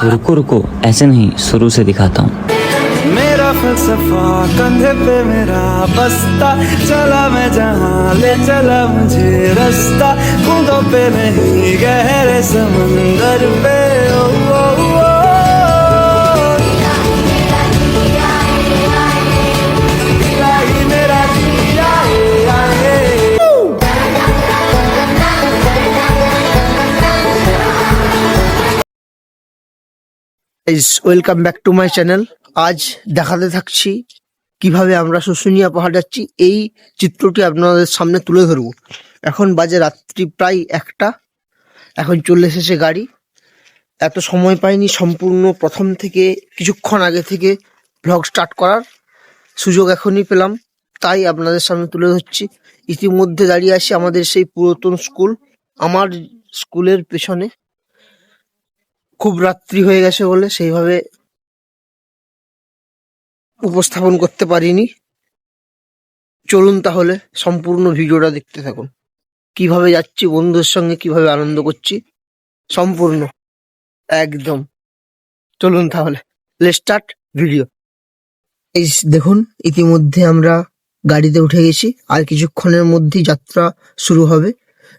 रुको रुको, ऐसे नहीं, शुरू से दिखाता हूँ। मेरा फलसफा कंधे पे मेरा बस्ता, चला मैं जहाँ ले चला मुझे रास्ता, बूंदों पे नहीं गहरे समंदर पे। ओ, ओ, ओ, इलाही मेरा जिया आए। Welcome back to my channel. আজ দেখাতে থাকছি কিভাবে আমরা শুশুনিয়া পাহাড় যাচ্ছি, এই চিত্রটি আপনাদের সামনে তুলে ধরবো। এখন বাজে রাত্রি প্রায় 1টা, এখন চলে এসেছে গাড়ি। এত সময় পাইনি সম্পূর্ণ প্রথম থেকে কিছুক্ষণ আগে থেকে ব্লগ স্টার্ট করার সুযোগ এখনই পেলাম, তাই আপনাদের সামনে তুলে ধরছি। ইতিমধ্যে দাঁড়িয়ে আছি আমাদের সেই পুরাতন স্কুল। আমার স্কুলের পেছনে খুব রাত্রি হয়ে গেছে বলে সেইভাবে উপস্থাপন করতে পারিনি। চলুন তাহলে সম্পূর্ণ ভিডিওটা দেখতে থাকুন, কিভাবে যাচ্ছি বন্ধুদের সঙ্গে, কিভাবে আনন্দ করছি সম্পূর্ণ একদম। চলুন তাহলে, লেটস স্টার্ট ভিডিও। এই দেখুন ইতিমধ্যে আমরা গাড়িতে উঠে গেছি, আর কিছুক্ষণের মধ্যেই যাত্রা শুরু হবে।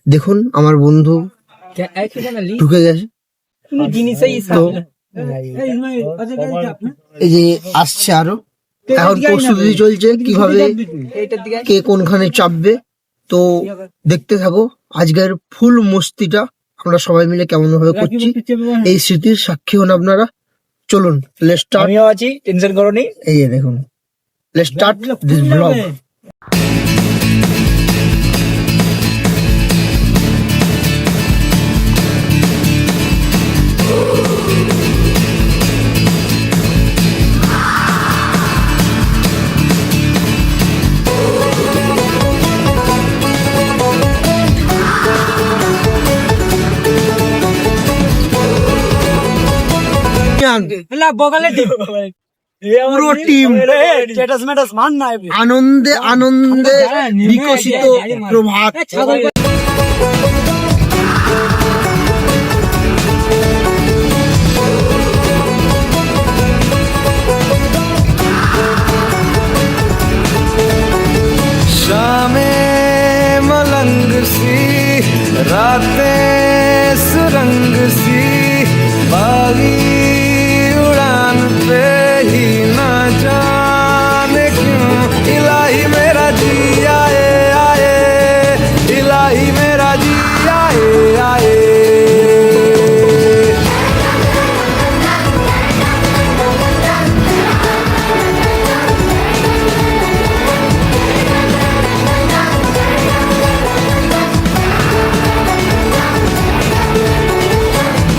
দেখুন আমার বন্ধু ঢুকে গেছে, তো এই যে আসছে আরো। এখন প্রস্তুতি চলছে কিভাবে কে কোনখানে চাপবে, তো দেখতে থাকো। আজকের ফুল মস্তিটা আমরা সবাই মিলে কেমন ভাবে করছি, এই স্মৃতির সাক্ষী হন আপনারা। চলুন লেটস স্টার্ট। আমিও আছি, টেনশন করো নি। এই যে দেখুন, লেটস স্টার্ট দিস ব্লগ। পুরো টিম আনন্দে আনন্দে বিকশিত প্রভাত। शामें मलंग सी, रातें सुरंग सी, बागी उड़ान पे ही ना जाने क्यों इलाही मेरा जी आए आए, इलाही मेरा जी आए आए।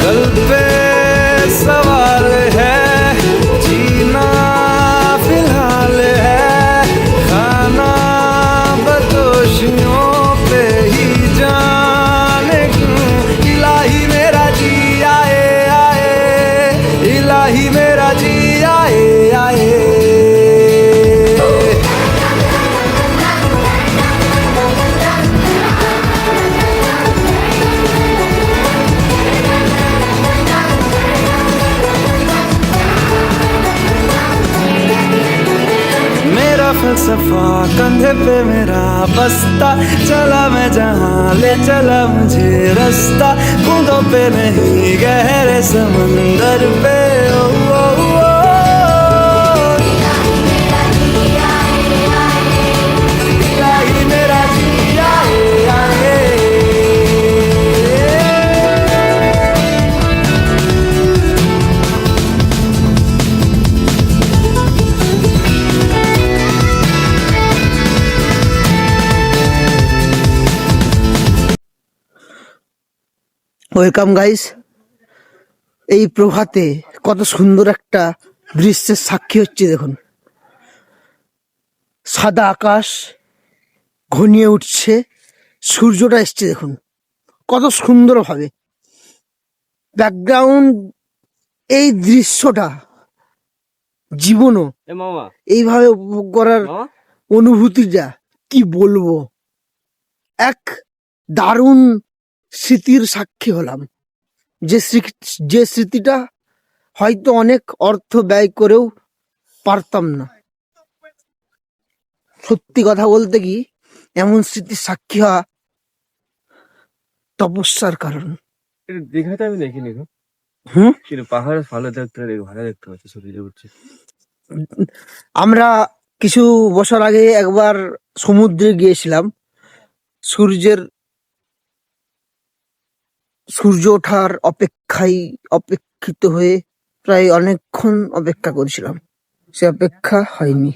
कल पे सवाल है, जीना फिलहाल है, खाना बदोशियों पे ही जाने क्यों इलाही मेरा जी आए आए, इलाही मेरा जी आए आए। मेरा फलसफा कंधे पे मेरा बस्ता, चला मैं जहाँ ले चला मुझे रास्ता, बूंदों पे नहीं गहरे समंदर पे। ओ, ओ, ओ, इलाही मेरा जी आए आए। Welcome guys. এই প্রভাতে কত সুন্দর একটা দৃশ্যের সাক্ষী হচ্ছে। দেখুন সাদা আকাশ ঘনিয়ে উঠছে, সূর্যটা এসছে, দেখুন কত সুন্দর ভাবে ব্যাকগ্রাউন্ড। এই দৃশ্যটা জীবনও এইভাবে উপভোগ করার অনুভূতিটা কি বলবো, এক দারুণ স্মৃতির সাক্ষী হলাম। যে স্মৃতিটা হয়তো অনেক অর্থ ব্যয় করেও পারতাম না। সত্যি কথা বলতে কি, এমন স্মৃতির সাক্ষী হওয়া তপস্যার কারণ। এটা দীঘাতে আমি দেখিনি গো। হুম কিন্তু পাহাড়ে ভালো দেখতে ভালো দেখতে হচ্ছে সূর্য উঠছে। আমরা কিছু বছর আগে একবার সমুদ্রে গিয়েছিলাম। সূর্য ওঠার অপেক্ষিত হয়ে প্রায় অনেকক্ষণ অপেক্ষা করেছিলাম, সে অপেক্ষা হয়নি।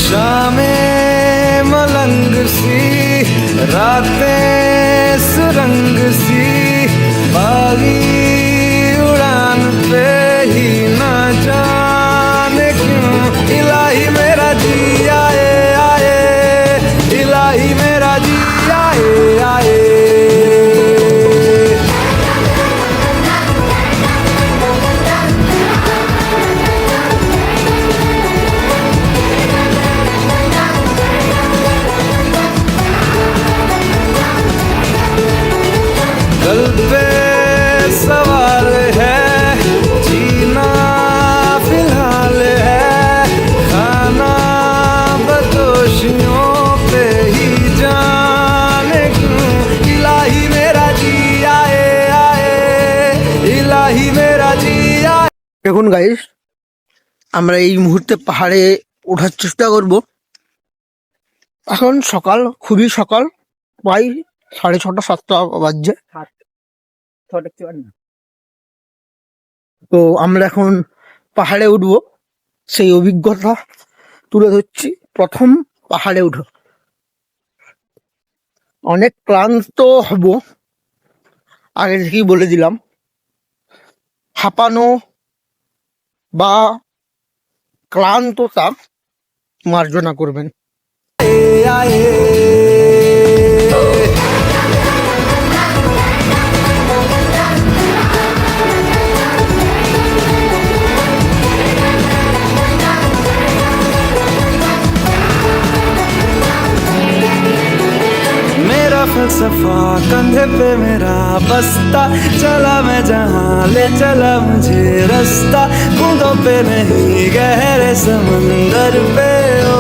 शामें मलंग सी, रातें सुरंग सी, बागी उड़ान पे ही ना जाने क्यों इलाही मेरा जी आए आए, इलाही मेरा जी आए आए। कल पे सवाल है, जीना फिलहाल है, खाना बदोशियों पे ही जाने क्यों इलाही मेरा जी आए आए, इलाही मेरा जी आए। দেখুন গাইস, আমরা এই মুহূর্তে পাহাড়ে ওঠার চেষ্টা করব। এখন সকাল, খুবই সকাল, প্রায় 6:30-7টা বাজছে। তো আমরা এখন পাহাড়ে উঠবো, সেই অভিজ্ঞতা তুলে ধরছি। প্রথম পাহাড়ে উঠো, অনেক ক্লান্ত হব, আগে থেকেই বলে দিলাম। হাঁপানো বা ক্লান্ততা মার্জনা করবেন। मेरा फलसफा कंधे पे मेरा बस्ता, चला मैं जहाँ ले चला मुझे रास्ता, बूंदों पे नहीं गहरे समंदर पे ओ